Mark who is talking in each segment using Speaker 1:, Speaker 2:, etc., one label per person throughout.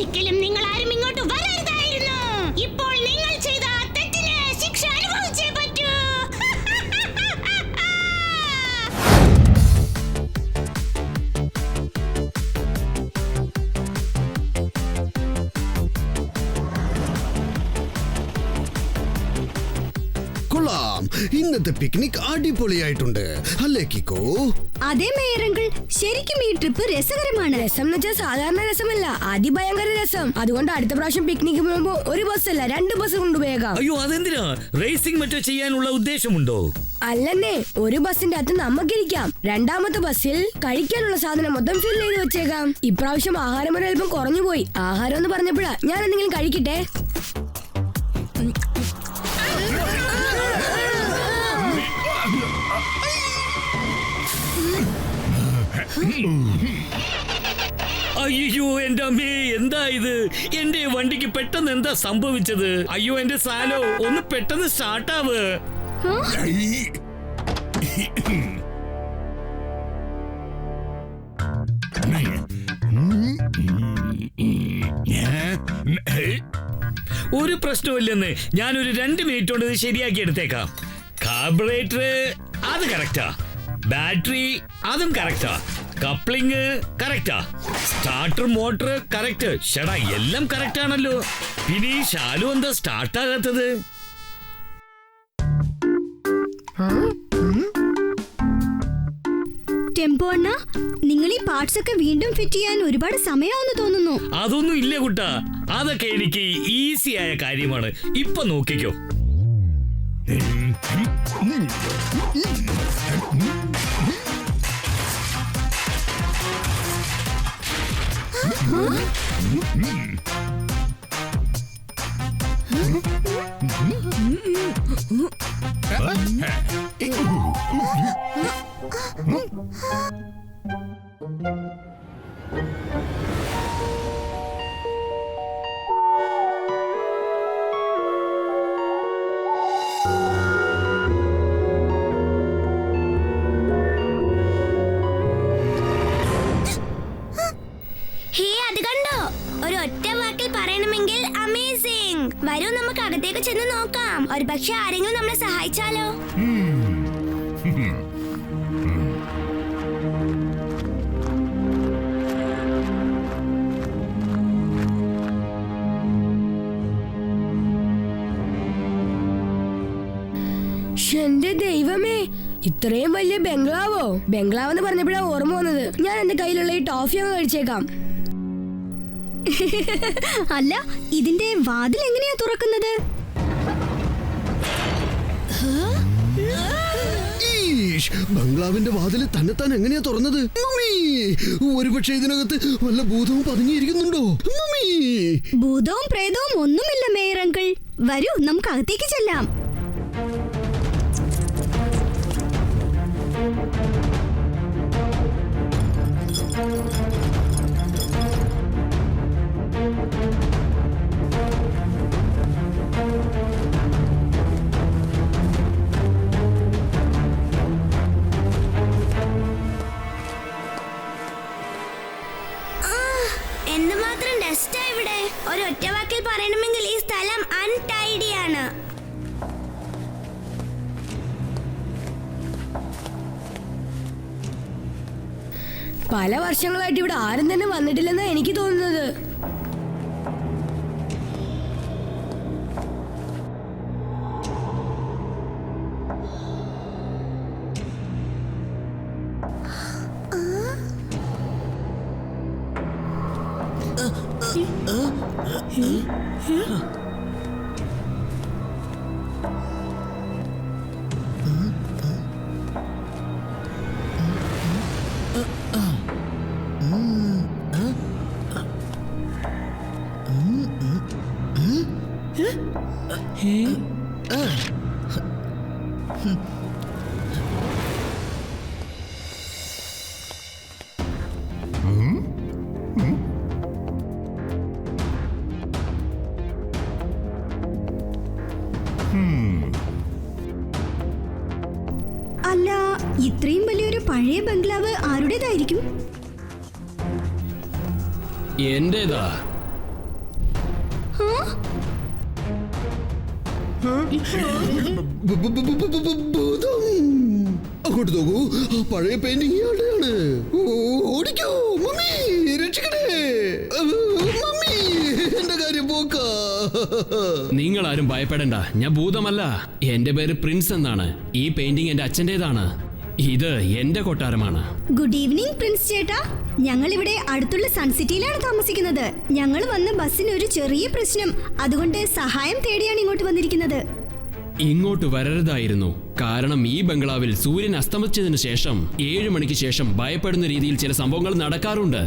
Speaker 1: ഒരിക്കലും നിങ്ങൾ ആരും ഇങ്ങോട്ട് വരരുതായിരുന്നു. ഇപ്പോൾ നിങ്ങൾ ചെയ്ത തെറ്റിന് ശിക്ഷ അനുഭവിച്ചേ പറ്റൂ.
Speaker 2: കൊള്ളാം, ഇന്നത്തെ പിക്നിക് അടിപൊളിയായിട്ടുണ്ട് അല്ലേ കിക്കോ?
Speaker 3: അതെ മേയർ അങ്കിൾ, ശരിക്കും ഈ ട്രിപ്പ് രസകരമാണ്.
Speaker 4: രസം എന്ന് വെച്ചാൽ സാധാരണ രസമല്ല, അതിഭയങ്കര രസം. അതുകൊണ്ട് അടുത്ത പ്രാവശ്യം പിക്നിക്ക് പോകുമ്പോ ഒരു ബസ്സല്ല 2 ബസ് കൊണ്ടുപോയേക്കാം.
Speaker 5: അയ്യോ, അതെന്തിനാ? റേസിംഗ് മറ്റോ ചെയ്യാനുള്ള ഉദ്ദേശമുണ്ടോ?
Speaker 4: അല്ലെന്നേ, ഒരു ബസിന്റെ അകത്ത് നമുക്കിരിക്കാം. രണ്ടാമത്തെ ബസ്സിൽ കഴിക്കാനുള്ള സാധനം മൊത്തം ഫിൽ ചെയ്ത് വെച്ചേക്കാം. ഇപ്രാവശ്യം ആഹാരം ഒരു അല്പം കുറഞ്ഞു പോയി. ആഹാരം എന്ന് പറഞ്ഞപ്പോഴാ ഞാൻ എന്തെങ്കിലും കഴിക്കട്ടെ.
Speaker 5: അയ്യോ എന്റെ അമ്മേ, എന്താ ഇത്? എന്റെ വണ്ടിക്ക് പെട്ടെന്ന് എന്താ സംഭവിച്ചത്? അയ്യോ എന്റെ സാലോ, ഒന്ന് പെട്ടെന്ന് സ്റ്റാർട്ടാവ്. ഒരു പ്രശ്നമില്ലെന്ന്, ഞാനൊരു 2 മിനിറ്റ് കൊണ്ട് ഇത് ശരിയാക്കി എടുത്തേക്കാം. കാർബറേറ്റർ അത് കറക്റ്റാ, ബാറ്ററി അതും കറക്റ്റാ, കപ്ലിങ് കറക്റ്റാ, സ്റ്റാർട്ടർ മോട്ടർ കറക്റ്റ്. ഷടാ, എല്ലാം കറക്റ്റ് ആണല്ലോ. പിന്നെ ഈ ശാലു എന്താ സ്റ്റാർട്ട് ആകാത്തത്?
Speaker 3: ടെമ്പോ അണ്ണ, നിങ്ങൾ ഈ പാർട്സ് ഒക്കെ വീണ്ടും ഫിറ്റ് ചെയ്യാൻ ഒരുപാട് സമയമാണെന്ന് തോന്നുന്നു.
Speaker 5: അതൊന്നും ഇല്ല കുട്ടാ, അതൊക്കെ എനിക്ക് ഈസി ആയ കാര്യമാണ്. ഇപ്പൊ നോക്കിക്കോ.
Speaker 1: വരൂ, നമുക്ക് അകത്തേക്ക് ചെന്ന് നോക്കാം. ഒരു പക്ഷെ ആരെങ്കിലും നമ്മളെ സഹായിച്ചാലോ?
Speaker 4: എന്റെ ദൈവമേ, ഇത്രയും വലിയ ബംഗ്ലാവോ? ബംഗ്ലാവ് എന്ന് പറഞ്ഞപ്പോഴാണ് ഓർമ്മ വന്നത്. ഞാൻ എന്റെ കയ്യിലുള്ള ഈ ടോഫി അങ്ങ് കഴിച്ചേക്കാം.
Speaker 3: അല്ല, ഇതിന്റെ വാതിൽ എങ്ങനെയാ തുറക്കുന്നത്?
Speaker 2: ബംഗ്ലാവിന്റെ വാതിൽ തന്നെത്താൻ എങ്ങനെയാ തുറന്നത്? ഒരുപക്ഷെ ഇതിനകത്ത് വല്ല ഭൂതവും പതുങ്ങിയിരിക്കുന്നുണ്ടോ?
Speaker 3: ഭൂതവും പ്രേതവും ഒന്നുമില്ല മേയർ അങ്കിൾ. വരൂ, നമുക്ക് അകത്തേക്ക് ചെല്ലാം.
Speaker 1: എന്തുമാത്രം ഡസ്റ്റാ ഇവിടെ. ഒരു ഒറ്റ വാക്കിൽ പറയണമെങ്കിൽ ഈ സ്ഥലം അൺടൈഡിയാണ്.
Speaker 4: പല വർഷങ്ങളായിട്ട് ഇവിടെ ആരും തന്നെ വന്നിട്ടില്ലെന്നാ എനിക്ക് തോന്നുന്നത്.
Speaker 3: അല്ല, ഇത്രയും വലിയൊരു പഴയ ബംഗ്ലാവ് ആരുടേതായിരിക്കും?
Speaker 6: എന്റേതാ.
Speaker 2: ഭൂതം. അങ്ങോട്ട് നോക്കൂ, ആ പഴയ പെയിന്റിംഗ് ഇയാളുടെയാണ്. ഓടിക്കോ മമ്മി, രക്ഷിക്കണേ മമ്മി, എന്റെ കാര്യം പോക്കാ.
Speaker 6: നിങ്ങൾ ആരും ഭയപ്പെടണ്ട, ഞാൻ ഭൂതമല്ല. എന്റെ പേര് പ്രിൻസ് എന്നാണ്. ഈ പെയിന്റിംഗ് എന്റെ അച്ഛൻ്റെതാണ്. ഇത് എന്റെ കൊട്ടാരമാണ്.
Speaker 3: ഗുഡ് ഈവനിങ് പ്രിൻസ് ചേട്ടാ. ഞങ്ങൾ ഇവിടെ അടുത്തുള്ള സൺസിറ്റിയിലാണ് താമസിക്കുന്നത്. ഞങ്ങൾ വന്ന ബസ്സിന് ഒരു ചെറിയ പ്രശ്നം, അതുകൊണ്ട് സഹായം തേടിയാണ് ഇങ്ങോട്ട് വന്നിരിക്കുന്നത്.
Speaker 6: ഇങ്ങോട്ട് വരരുതായിരുന്നു. കാരണം ഈ ബംഗ്ലാവിൽ സൂര്യൻ അസ്തമിച്ചതിന് ശേഷം 7 മണിക്ക് ശേഷം ഭയപ്പെടുന്ന രീതിയിൽ ചില സംഭവങ്ങൾ നടക്കാറുണ്ട്.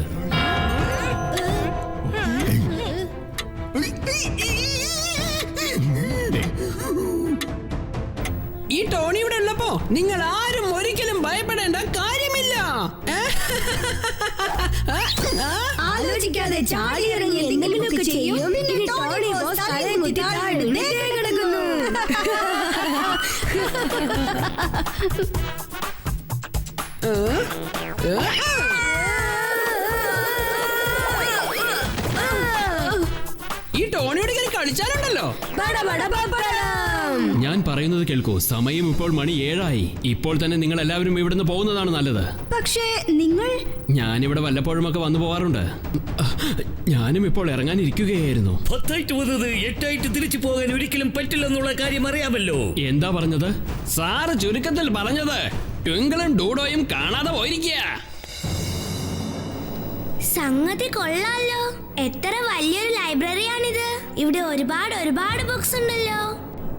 Speaker 7: ഈ ടോണി ഇവിടെ ഉള്ളപ്പോ നിങ്ങൾ ആരും ഒരിക്കലും ഭയപ്പെടേണ്ട കാര്യമില്ല.
Speaker 4: ആലോചിക്കാതെ ചാടി ഇറങ്ങി എന്തെങ്കിലുമൊക്കെ ചെയ്യും. പിന്നെ ടോണി ബോസ് തലയും കുത്തി താഴെ കിടക്കുന്നു.
Speaker 7: ഈ ടോണിയോട് കളിച്ചാലുണ്ടല്ലോ.
Speaker 6: ഞാൻ പറയുന്നത് കേൾക്കൂ. സമയം ഇപ്പോൾ മണി 7 ഇപ്പോൾ തന്നെ നിങ്ങൾ എല്ലാവരും ഇവിടുന്ന് പോകുന്നതാണ് നല്ലത്.
Speaker 3: പക്ഷേ നിങ്ങൾ
Speaker 6: ഞാനിവിടെ വല്ലപ്പോഴുമൊക്കെ വന്നു പോവാറുണ്ട്. ഞാനും ഇപ്പോൾ ഇറങ്ങാനിരിക്കുകയായിരുന്നു.
Speaker 5: 10 വന്നത് 8 തിരിച്ചു പോകാൻ ഒരിക്കലും പറ്റില്ലെന്നുള്ള കാര്യം അറിയാമല്ലോ.
Speaker 6: എന്താ പറഞ്ഞത്? സാറ് ചുരുക്കത്തിൽ പറഞ്ഞത് ട്വിങ്കിളും ഡൂഡോയും കാണാതെ പോയിരിക്കുക.
Speaker 1: സംഗതി കൊള്ളാലോ. എത്ര വലിയൊരു ലൈബ്രറിയാണിത്. ഇവിടെ ഒരുപാട് ബുക്സ് ഉണ്ടല്ലോ.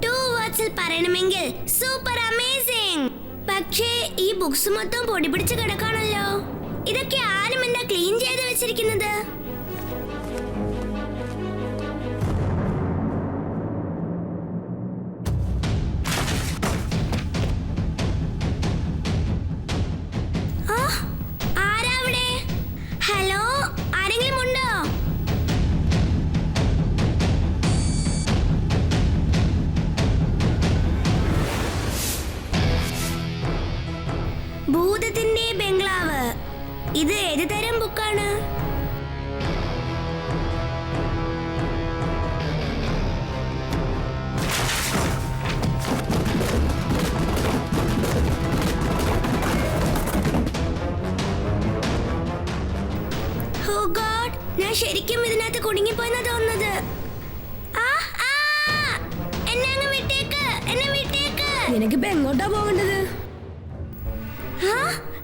Speaker 1: 2 വേർഡ്സിൽ പറയണമെങ്കിൽ സൂപ്പർ അമേസിംഗ്. പക്ഷേ ഈ ബുക്സ് മൊത്തം പൊടി പിടിച്ച് കിടക്കാണല്ലോ. ഇതൊക്കെ ആരും എന്താ ക്ലീൻ ചെയ്ത് വെച്ചിരിക്കുന്നത്? ആരാ അവിടെ? ഹലോ, ആരെങ്കിലും ഉണ്ടോ? ഭൂതത്തിന്റെ ബംഗ്ലാവ്. ഇത് ഏത് തരം ബുക്കാണ്? ഓ ഗോഡ്, ഞാൻ ശരിക്കും ഇതിനകത്ത് കുടുങ്ങിപ്പോയെന്നാ തോന്നുന്നത്. എന്നെ അങ്ങ് വിട്ടേക്ക്, എന്നെ വിട്ടേക്ക്.
Speaker 4: നിനക്കിപ്പോ എങ്ങോട്ടാ പോകേണ്ടത്?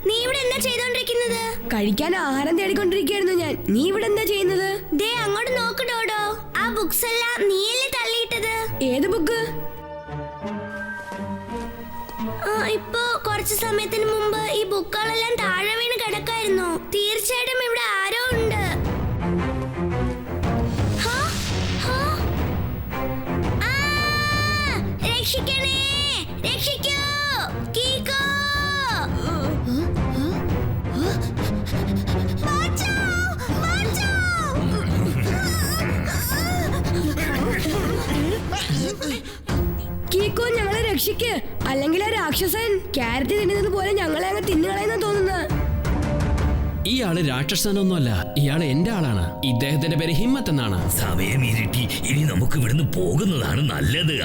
Speaker 1: നീ ഇവിടെ എന്താ ചെയ്തോണ്ടിരിക്കുന്നത്?
Speaker 4: കഴിക്കാൻ ആഹാരം തേടിക്കൊണ്ടിരിക്കുകയായിരുന്നു ഞാൻ. നീ ഇവിടെ എന്താ ചെയ്യുന്നത്?
Speaker 1: ദേ അങ്ങോട്ട് നോക്ക് ഡോഡോ. ആ ബുക്സ് എല്ലാം നീയല്ലേ തള്ളിയിട്ടത്?
Speaker 4: ഏത് ബുക്ക്?
Speaker 1: ഇപ്പോ കുറച്ച് സമയത്തിന് മുമ്പ് ഈ ബുക്കുകളെല്ലാം താഴെ വീണ് കിടക്കായിരുന്നു. തീർച്ചയായിട്ടും ഇവിടെ ആരോ ഉണ്ട്. രക്ഷിക്കണേ, രക്ഷിക്കൂ, കീക്കോ.
Speaker 4: കീക്കോ, ഞങ്ങളെ രക്ഷിക്ക്. അല്ലെങ്കിൽ ആ രാക്ഷസൻ ക്യാരറ്റ് തിന്നുന്നത് പോലെ ഞങ്ങളെ അങ്ങ് തിന്നുകളയെന്നാ തോന്നുന്നത്.
Speaker 6: ഇയാള് രാക്ഷസനൊന്നുമല്ല, ഇയാള് എന്റെ ആളാണ്. ഇദ്ദേഹത്തിന്റെ പേര് ഹിമ്മത്ത് എന്നാണ്.
Speaker 5: സമയം ഇരുട്ടി. ഇനി നമുക്ക് ഇവിടുന്ന് പോകുന്നതാണ് നല്ലത്.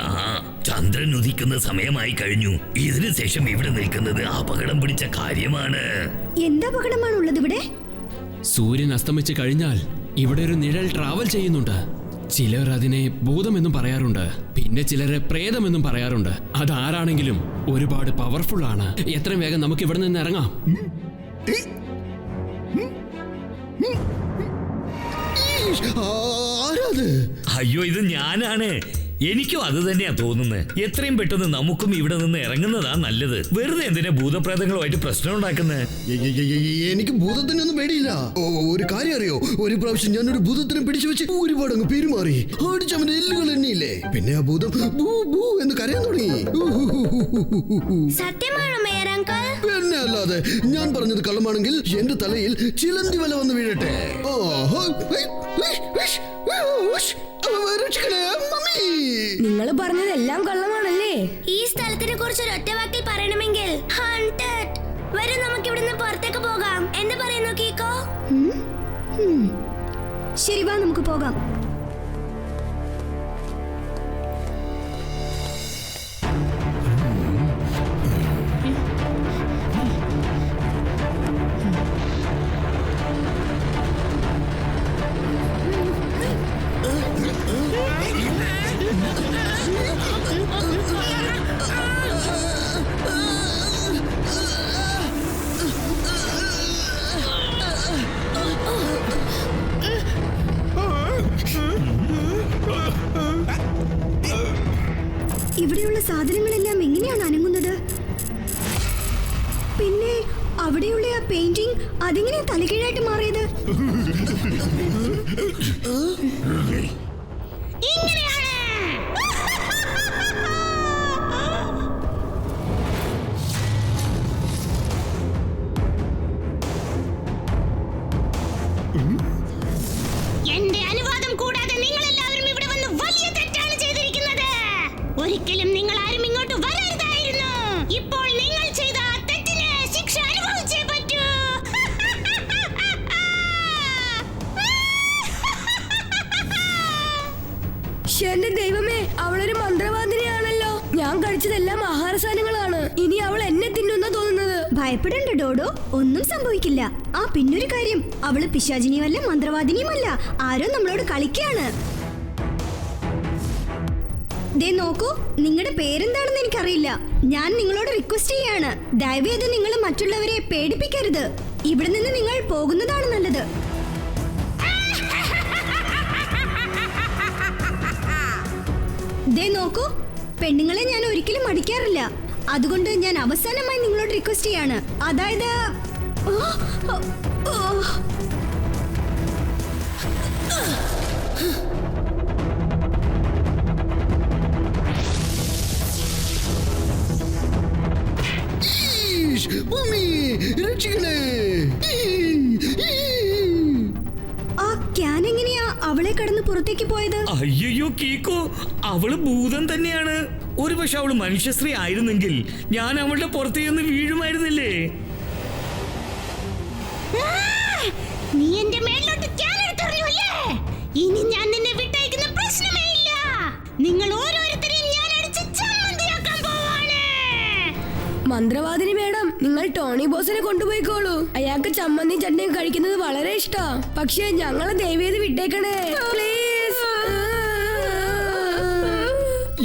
Speaker 5: ചന്ദ്രൻ ഉദിക്കുന്ന സമയമായി കഴിഞ്ഞു. ഇതിനു ശേഷം ഇവിടെ നിൽക്കുന്നത് അപകടം പിടിച്ച കാര്യമാണ്.
Speaker 3: എന്താ അപകടമാണുള്ളത് ഇവിടെ?
Speaker 6: സൂര്യൻ അസ്തമിച്ച് കഴിഞ്ഞാൽ ഇവിടെ ഒരു നിഴൽ ട്രാവൽ ചെയ്യുന്നുണ്ട്. ചിലർ അതിനെ ഭൂതമെന്നും പറയാറുണ്ട്, പിന്നെ ചിലരെ പ്രേതമെന്നും പറയാറുണ്ട്. അതാരാണെങ്കിലും ഒരുപാട് പവർഫുൾ ആണ്. എത്രയും വേഗം നമുക്ക് ഇവിടെ നിന്ന് ഇറങ്ങാം.
Speaker 2: ആരാത്?
Speaker 5: അയ്യോ, ഇത് ഞാനാണ്. എനിക്കും അത് തന്നെയാ തോന്നുന്നത്. എത്രയും പെട്ടെന്ന് നമുക്കും ഇവിടെ നിന്ന് ഇറങ്ങുന്നതാ നല്ലത്. വെറുതെ എന്തിനാ ഭൂതപ്രേതങ്ങളുമായിട്ട് പ്രശ്നം ഉണ്ടാക്കുന്നത്?
Speaker 2: എനിക്ക് ഭൂതത്തിനൊന്നും പേടിയില്ല. ഒരു കാര്യം അറിയോ, ഒരു പ്രാവശ്യം ഞാനൊരു ഭൂതത്തിനെ പിടിച്ചു വെച്ച് ഒരുപാട് അങ്ങ് പെരുമാറി. അടിച്ചവന്റെ എല്ലുകൾ എണ്ണിയില്ലേ. പിന്നെ ആ ഭൂതം ബൂ ബൂ എന്ന് കരയാൻ തുടങ്ങി.
Speaker 1: സത്യമാണോ മേയർ അങ്കിൾ?
Speaker 2: പിന്നെ അല്ലാതെ. ഞാൻ പറഞ്ഞത് കള്ളമാണെങ്കിൽ എന്റെ തലയിൽ ചിലന്തി വല വന്ന് വീഴട്ടെ.
Speaker 4: നിങ്ങൾ പറഞ്ഞതെല്ലാം കള്ളമാണല്ലേ?
Speaker 1: ഈ സ്ഥലത്തിനെ കുറിച്ച് ഒരൊറ്റ വാക്കിൽ പറയണമെങ്കിൽ ഹണ്ടഡ്. വരും, നമുക്ക് ഇവിടുന്ന് പുറത്തേക്ക് പോകാം. എന്ത് പറയുന്നു കീക്കോ?
Speaker 3: ശരി, വാ നമുക്ക് പോകാം. ഇവിടെയുള്ള സാധനങ്ങളെല്ലാം എങ്ങനെയാണ് അനങ്ങുന്നത്? പിന്നെ അവിടെയുള്ള ആ പെയിന്റിംഗ് അതെങ്ങനെ തലകീഴായിട്ട് മാറിയത്?
Speaker 1: എന്റെ അനുവാദം കൂടാതെ നിങ്ങൾ എല്ലാവരും ഇവിടെ വന്ന് വലിയ തെറ്റാണ് ചെയ്തിരിക്കുന്നത്. ഒരിക്കലും നിങ്ങൾ ആരും ഇങ്ങോട്ട് വരരുതായിരുന്നു. ഇപ്പോൾ നിങ്ങൾ ചെയ്ത ആ തെറ്റിന് ശിക്ഷ അനുഭവിച്ചേ പറ്റൂ.
Speaker 4: എന്റെ ദൈവമേ, അവളൊരു മന്ത്രവാദിനിയാണല്ലോ. ഞാൻ കഴിച്ചതെല്ലാം ആഹാര സാധനങ്ങളാണ്. ഇനി അവൾ എന്നെ തിന്നുന്ന തോന്നുന്നത്.
Speaker 3: ഭയപ്പെടണ്ട ഡോഡോ, ഒന്നും സംഭവിക്കില്ല. ആ പിന്നൊരു കാര്യം, അവള് പിശാചിനിയുമല്ല മന്ത്രവാദിനിയുമല്ല, ആരോ നമ്മളോട് കളിക്കാണ്. ദേ നോക്കൂ, നിങ്ങളുടെ പേരെന്താണെന്ന് എനിക്കറിയില്ല. ഞാൻ നിങ്ങളോട് റിക്വസ്റ്റ് ചെയ്യാണ്, ദയവേത് നിങ്ങൾ മറ്റുള്ളവരെ പേടിപ്പിക്കരുത്. ഇവിടെ നിന്ന് നിങ്ങൾ പോകുന്നതാണ് നല്ലത്. ദേ നോക്കൂ, പെണ്ണുങ്ങളെ ഞാൻ ഒരിക്കലും മടിക്കാറില്ല. അതുകൊണ്ട് ഞാൻ അവസാനമായി നിങ്ങളോട് റിക്വസ്റ്റ് ചെയ്യാണ്, അതായത് ആ ക്യാൻ എങ്ങനെയാ അവളെ കടന്ന് പുറത്തേക്ക് പോയത്?
Speaker 5: അയ്യോ കീക്കോ, അവള് ഭൂതം തന്നെയാണ്. ഒരുപക്ഷെ അവള് മനുഷ്യശ്രീ ആയിരുന്നെങ്കിൽ ഞാൻ അവളുടെ പുറത്തു നിന്ന് വീഴുമായിരുന്നില്ലേ?
Speaker 1: നീ എന്റെ മേലോട്ട് ക്യാൻ എടുത്തെറിയുമല്ലേ? ഇനി ഞാൻ നിന്നെ വിട്ടയക്കുന്ന പ്രശ്നമേ ഇല്ല. നിങ്ങൾ ഓരോരുത്തരെയും ഞാൻ അടിച്ച് ചമ്മന്തിയാക്കാൻ പോവാണ്.
Speaker 4: മന്ത്രവാദിനി മേഡം, നിങ്ങൾ ടോണി ബോസിനെ കൊണ്ടുപോയിക്കോളൂ. അയാൾക്ക് ചമ്മന്തി ചട്നിയും കഴിക്കുന്നത് വളരെ ഇഷ്ടാ. പക്ഷേ ഞങ്ങളെ ദയവേത് വിട്ടേക്കണേ പ്ലീസ്.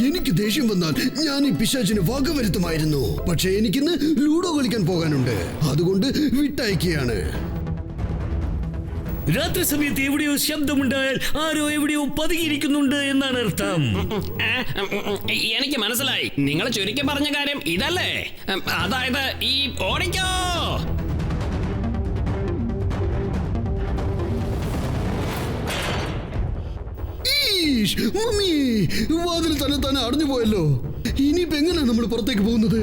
Speaker 2: എനിക്ക് ദേഷ്യം വന്നാൽ ഞാൻ ഈ പിശാചിനെ വകവരുത്തുമായിരുന്നു. പക്ഷെ എനിക്കിന്ന് ലൂഡോ കളിക്കാൻ പോകാനുണ്ട്, അതുകൊണ്ട് വിട്ടയക്കുകയാണ്.
Speaker 5: രാത്രി സമയത്ത് എവിടെയോ ശബ്ദമുണ്ടായാൽ ആരോ എവിടെയോ പതുങ്ങിയിരിക്കുന്നുണ്ട് എന്നാണ് അർത്ഥം.
Speaker 6: എനിക്ക് മനസ്സിലായി. നിങ്ങൾ ചുരുക്കി പറഞ്ഞ കാര്യം ഇതല്ലേ? അതായത് ഈ ഓടിക്കോ.
Speaker 2: മമ്മി, വാതിൽ തന്നെ അടഞ്ഞു പോയല്ലോ. ഇനിയിപ്പോ എങ്ങനെയാ നമ്മൾ പുറത്തേക്ക് പോകുന്നത്?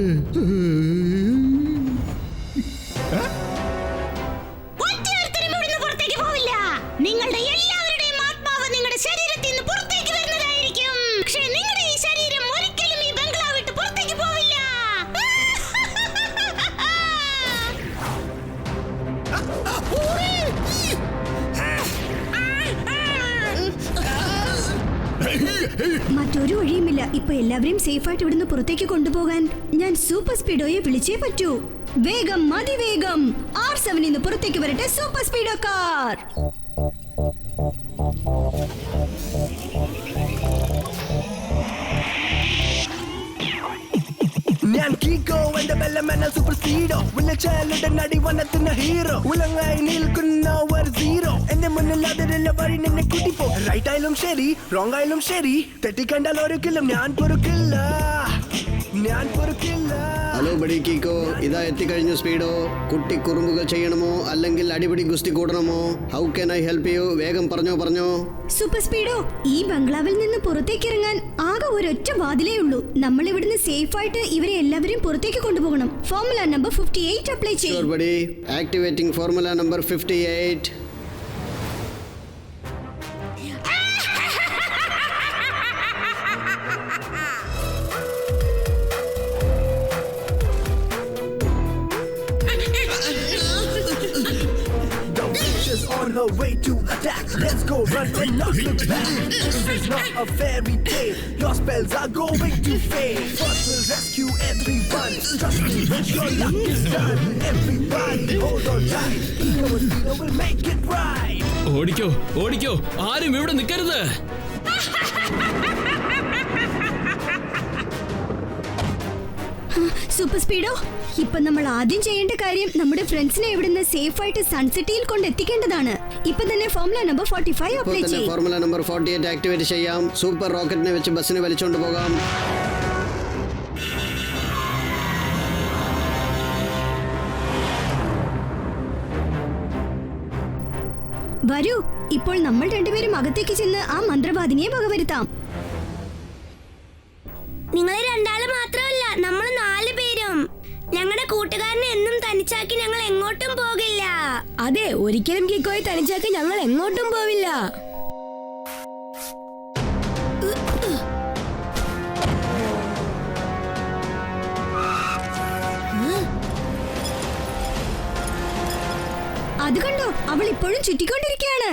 Speaker 1: നിങ്ങളുടെ എല്ലാവരുടെയും ആത്മാവ് നിങ്ങളുടെ ശരീരത്തിൽ നിന്ന് പുറത്തേക്ക് വരുന്നതായിരിക്കും. പക്ഷേ നിങ്ങളുടെ ഈ ശരീരം ഒരിക്കലും ഈ ബംഗ്ലാവ് വിട്ട് പുറത്തേക്ക് പോവില്ല.
Speaker 3: മറ്റൊരു വഴിയുമില്ല. ഇപ്പൊ എല്ലാവരെയും സേഫായിട്ട് ഇവിടുന്ന് പുറത്തേക്ക് കൊണ്ടുപോകാൻ ഞാൻ സൂപ്പർ സ്പീഡോയെ വിളിച്ചേ പറ്റൂ. വേഗം, അതിവേഗം R7 നിന്ന് പുറത്തേക്ക് വരട്ടെ സൂപ്പർ സ്പീഡോ കാർ.
Speaker 8: ഞാൻ കീക്കോ, എന്റെ ബെല്ലമെന്ന സൂപ്പർ സ്പീഡോ. വിളിച്ചാലുടെ നടി വനത്തിന് ഹീറോ. ഉലങ്ങായി നിൽക്കുന്ന ഒരു സീറോ. എന്റെ മുന്നിൽ അതിലുള്ള വഴി നിന്നെ കൂട്ടിപ്പോ. റൈറ്റ് ആയാലും ശരി, റോങ് ആയാലും ശരി, തെറ്റിക്കണ്ടാൽ ഒരിക്കലും ഞാൻ പൊറുക്കില്ല.
Speaker 2: ഹലോ ബഡി കീക്കോ, ഇതാ എത്തിക്കഴിഞ്ഞു സ്പീഡോ. കുട്ടി കുറുമ്പുകൾ ചെയ്യണമോ അല്ലെങ്കിൽ അടിപിടി ഗുസ്തി കൂടണമോ? How can I help you? വേഗം പറഞ്ഞോ.
Speaker 3: സൂപ്പർ സ്പീഡോ, ഈ ബംഗ്ലാവിൽ നിന്ന് പുറത്തേക്ക് ഇറങ്ങാൻ ആകെ ഒരൊറ്റ വാതിലേ ഉള്ളൂ. നമ്മൾ ഇവിടുന്ന് സേഫ് ആയിട്ട് ഇവരെ എല്ലാവരും പുറത്തേക്ക് കൊണ്ടുപോകണം. ഫോർമുല നമ്പർ 58 അപ്ലൈ ചെയ്യും.
Speaker 2: Buddy, activating formula number 58.
Speaker 8: On her way to attack, let's go run and not look back. This is not a fairy tale, your spells are going to fail. First will rescue everyone, trust me when your luck is done. Everybody hold on tight, Ego will make it right.
Speaker 6: ഓടിക്കോ, ആരും ഇവിടെ നിൽക്കരുത്.
Speaker 3: Super സ്പീഡോ, ഇപ്പൊ നമ്മൾ ആദ്യം ചെയ്യേണ്ട കാര്യം നമ്മുടെ ഫ്രണ്ട്സിനെ ഇവിടുന്ന് സേഫ് ആയിട്ട് സൺസിറ്റിയിൽ കൊണ്ടെത്തിക്കേണ്ടതാണ്. ഇപ്പൊ തന്നെ ഫോർമുല നമ്പർ 45 അപ്ലൈ ചെയ്യും.
Speaker 2: ഫോർമുല നമ്പർ 48 ആക്ടിവേറ്റ് ചെയ്യാം. സൂപ്പർ റോക്കറ്റിനെ വെച്ച് ബസ്സിനെ വലിച്ചോണ്ട് പോകാം.
Speaker 3: വരൂ, ഇപ്പോൾ നമ്മൾ രണ്ടുപേരും അകത്തേക്ക് ചെന്ന് ആ മന്ത്രവാദിനിയെ വകവരുത്താം.
Speaker 1: നിങ്ങളെ രണ്ടാള് മാത്രമല്ല, നമ്മൾ 4 പേരും. ഞങ്ങളുടെ കൂട്ടുകാരനെ എന്നും തനിച്ചാക്കി ഞങ്ങൾ എങ്ങോട്ടും പോകില്ല.
Speaker 4: അതെ, ഒരിക്കലും കിക്കോയെ തനിച്ചാക്കി ഞങ്ങൾ എങ്ങോട്ടും പോവില്ല.
Speaker 3: അത് കണ്ടോ, അവൾ ഇപ്പോഴും ചുറ്റിക്കൊണ്ടിരിക്കുകയാണ്.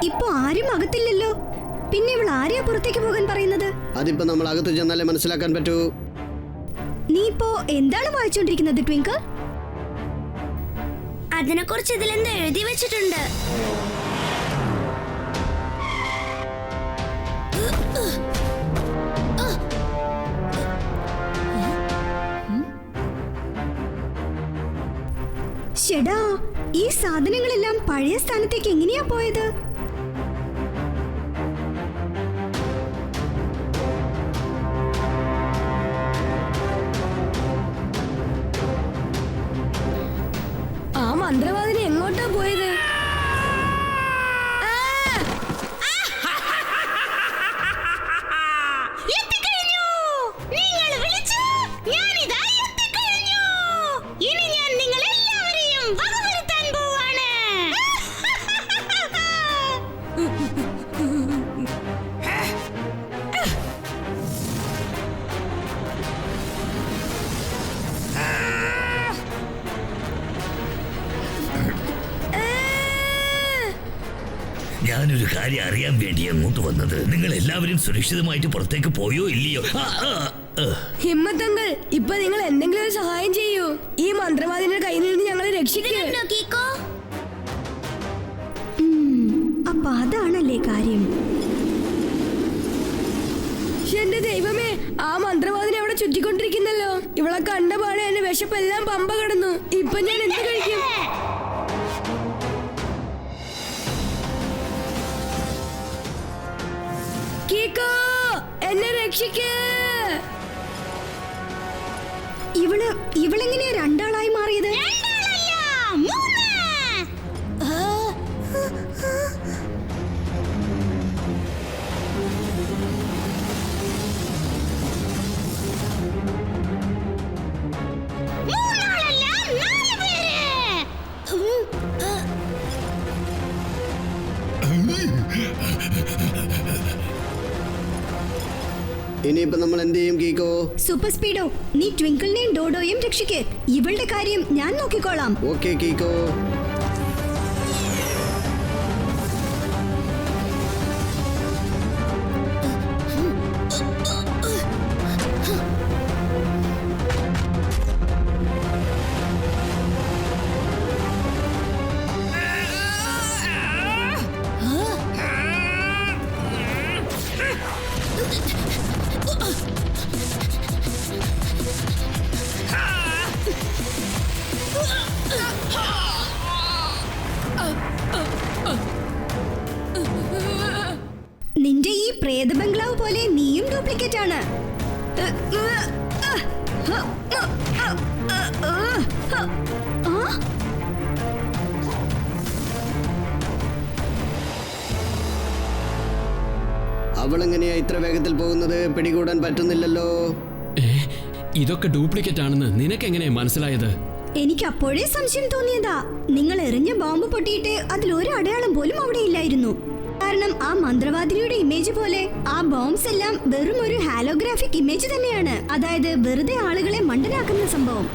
Speaker 3: ഇപ്പൊ ആരും അകത്തില്ലല്ലോ, പിന്നെ ഇവൾ ആരെയാ പുറത്തേക്ക് പോകാൻ പറയുന്നത്?
Speaker 2: അതിപ്പോ നമ്മൾ അകത്ത് ചെന്നാലേ മനസ്സിലാക്കാൻ പറ്റൂ.
Speaker 3: നീ ഇപ്പോ എന്താണ് വായിച്ചോണ്ടിരിക്കുന്നത് ട്വിങ്കിൾ?
Speaker 1: അതിനെക്കുറിച്ച് ഇതിലെന്തോ എഴുതി വെച്ചിട്ടുണ്ട്.
Speaker 3: ഷെടാ, ഈ സാധനങ്ങളെല്ലാം പഴയ സ്ഥാനത്തേക്ക് എങ്ങനെയാ പോയത്?
Speaker 4: ആ മന്ത്രവാദിനി എങ്ങോട്ടാ പോയത്?
Speaker 5: ഞാനൊരു കാര്യം അറിയാൻ വേണ്ടി അങ്ങോട്ട് വന്നത്. നിങ്ങൾ എല്ലാവരും സുരക്ഷിതമായിട്ട് പുറത്തേക്ക് പോയോ ഇല്ലയോ?
Speaker 4: ഹിമ്മത്തങ്കൾ, ഇപ്പൊ നിങ്ങൾ എന്തെങ്കിലും ഒരു സഹായം ചെയ്യൂ. ഈ മന്ത്രവാദിന്റെ കയ്യിൽ നിന്ന് ഞങ്ങളെ രക്ഷിക്കൂ.
Speaker 3: അപ്പൊ അതാണല്ലേ കാര്യം.
Speaker 4: എന്റെ ദൈവമേ, ആ മന്ത്രവാദിനെ അവിടെ ചുറ്റിക്കൊണ്ടിരിക്കുന്നല്ലോ. ഇവളെ കണ്ടപാടെ എന്റെ വിശപ്പെല്ലാം പമ്പ കിടന്നു. ഇപ്പൊ ഞാൻ എന്ത് കഴിക്കും? കീക്കോ, എന്നെ രക്ഷിക്ക്.
Speaker 3: ഇവളെങ്ങനെയാ രണ്ടാളായി മാറിയത്?
Speaker 2: ഇനിയിപ്പോ നമ്മൾ എന്ത് ചെയ്യും കീക്കോ?
Speaker 3: സൂപ്പർ സ്പീഡോ, നീ ട്വിങ്കിളിനെയും ഡോഡോയും രക്ഷിക്ക്. ഇവളുടെ കാര്യം ഞാൻ നോക്കിക്കോളാം.
Speaker 2: ഓക്കെ കീക്കോ.
Speaker 3: നിന്റെ ഈ പ്രേത ബംഗ്ലാവ് പോലെ നീയും ഡ്യൂപ്ലിക്കേറ്റ് ആണ്.
Speaker 2: അവളെങ്ങനെയാ ഇത്ര വേഗത്തിൽ പോകുന്നത്? പിടികൂടാൻ പറ്റുന്നില്ലല്ലോ.
Speaker 6: ഇതൊക്കെ ഡ്യൂപ്ലിക്കേറ്റ് ആണെന്ന് നിനക്ക് എങ്ങനെയാ മനസ്സിലായത്?
Speaker 3: എനിക്ക് അപ്പോഴേ സംശയം തോന്നിയതാ. നിങ്ങൾ എറിഞ്ഞ ബോംബ് പൊട്ടിയിട്ട് അതിലൊരു അടയാളം പോലും അവിടെ ഇല്ലായിരുന്നു. കാരണം ആ മന്ത്രവാദിനിയുടെ ഇമേജ് പോലെ ആ ബോംബ്സ് എല്ലാം വെറും ഒരു ഹാലോഗ്രാഫിക് ഇമേജ് തന്നെയാണ്. അതായത് വെറുതെ ആളുകളെ മണ്ടനാക്കുന്ന സംഭവം.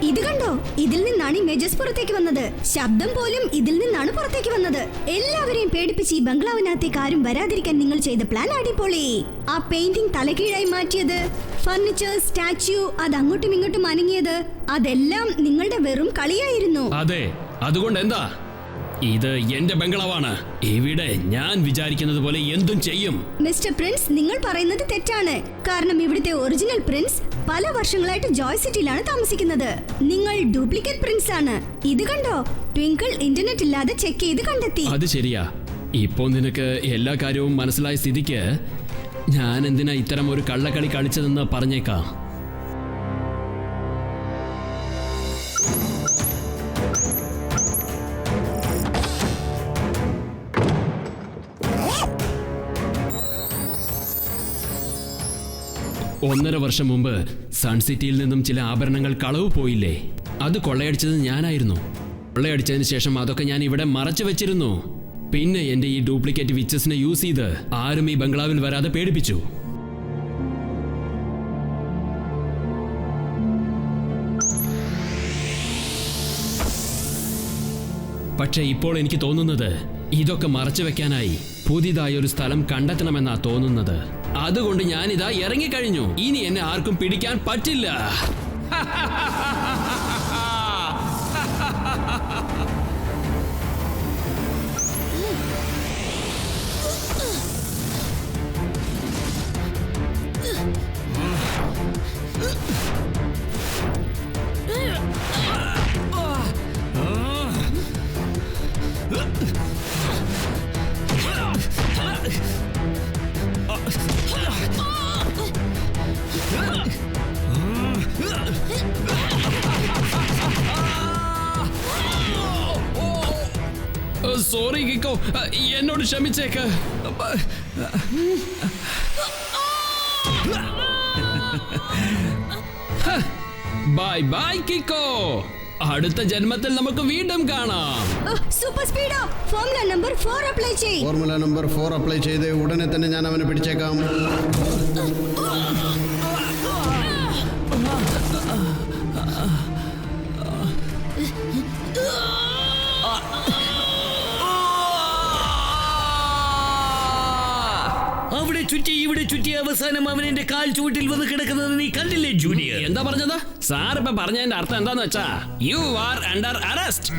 Speaker 3: ഇത് കണ്ടോ, ഇതിൽ നിന്നാണ് ഇമേജസ് പുറത്തേക്ക് വന്നത്. ശബ്ദം പോലും ഇതിൽ നിന്നാണ് പുറത്തേക്ക് വന്നത്. എല്ലാവരെയും പേടിപ്പിച്ച് ഈ ബംഗ്ലാവിനകത്തേക്ക് ആരും വരാതിരിക്കാൻ നിങ്ങൾ ചെയ്ത പ്ലാൻ അടിപൊളി. ആ പെയിന്റിംഗ് തലകീഴായി മാറ്റിയത്, ഫർണിച്ചർ, സ്റ്റാച്യു അത് അങ്ങോട്ടും ഇങ്ങോട്ടും അനങ്ങിയത്, അതെല്ലാം നിങ്ങളുടെ വെറും കളിയായിരുന്നു.
Speaker 6: അതെ, അതുകൊണ്ട് എന്താ? ഇത് എന്റെ ബംഗ്ലാവാണ്. ഇവിടെ ഞാൻ വിചാരിക്കുന്നത് പോലെ എന്തും ചെയ്യും.
Speaker 3: മിസ്റ്റർ പ്രിൻസ്, നിങ്ങൾ പറയുന്നത് തെറ്റാണ്. കാരണം ഇവിടുത്തെ ഒറിജിനൽ പ്രിൻസ് പല വർഷങ്ങളായിട്ട് ജോയ് സിറ്റിയിലാണ് താമസിക്കുന്നത്. നിങ്ങൾ ഡ്യൂപ്ലിക്കേറ്റ് പ്രിൻസ് ആണ്. ഇത് കണ്ടോ, ട്വിങ്കിൾ ഇന്റർനെറ്റ് ഇല്ലാതെ ചെക്ക് ചെയ്ത് കണ്ടെത്തി.
Speaker 6: അത് ശരിയാ. ഇപ്പോ നിനക്ക് എല്ലാ കാര്യവും മനസ്സിലായ സ്ഥിതിക്ക് ഞാൻ എന്തിനാ ഇത്തരം ഒരു കള്ളക്കളി കളിച്ചതെന്ന് പറഞ്ഞേക്കാം. ഒന്നര വർഷം മുമ്പ് സൺ സിറ്റിയിൽ നിന്നും ചില ആഭരണങ്ങൾ കളവ് പോയില്ലേ? അത് കൊള്ളയടിച്ചത് ഞാനായിരുന്നു. കൊള്ളയടിച്ചതിന് ശേഷം അതൊക്കെ ഞാൻ ഇവിടെ മറച്ചു വെച്ചിരുന്നു. പിന്നെ എന്റെ ഈ ഡ്യൂപ്ലിക്കേറ്റ് വിച്ചസിനെ യൂസ് ചെയ്ത് ആരും ഈ ബംഗ്ലാവിൽ വരാതെ പേടിപ്പിച്ചു. പക്ഷെ ഇപ്പോൾ എനിക്ക് തോന്നുന്നത് ഇതൊക്കെ മറച്ചു വെക്കാനായി പുതിയതായി ഒരു സ്ഥലം കണ്ടെത്തണമെന്നാ തോന്നുന്നത്. അതുകൊണ്ട് ഞാനിതാ ഇറങ്ങിക്കഴിഞ്ഞു. ഇനി എന്നെ ആർക്കും പിടിക്കാൻ പറ്റില്ല. സോറി കിക്കോ, എന്നോട് ക്ഷമിച്ചേക്ക്. Bye bye കിക്കോ. അടുത്ത ജന്മത്തിൽ നമുക്ക് വീണ്ടും കാണാം.
Speaker 3: സൂപ്പർ സ്പീഡോ, ഫോർമുല നമ്പർ 4 അപ്ലൈ ചെയ്യ്.
Speaker 2: ഫോർമുല നമ്പർ 4 അപ്ലൈ ചെയ്ത് ഉടനെ തന്നെ ഞാൻ അവനെ പിടിച്ചേക്കാം.
Speaker 5: അവിടെ ചുറ്റി ഇവിടെ ചുറ്റി അവസാനം അവൻ എന്റെ കാൽ ചുവട്ടിൽ വന്ന് കിടക്കുന്നത് നീ കണ്ടില്ലേ ജൂനിയർ?
Speaker 6: എന്താ പറഞ്ഞത്? സാർ ഇപ്പൊ പറഞ്ഞതിന്റെ അർത്ഥം എന്താന്ന് വെച്ചാ യു ആർ അണ്ടർ അറസ്റ്റ്.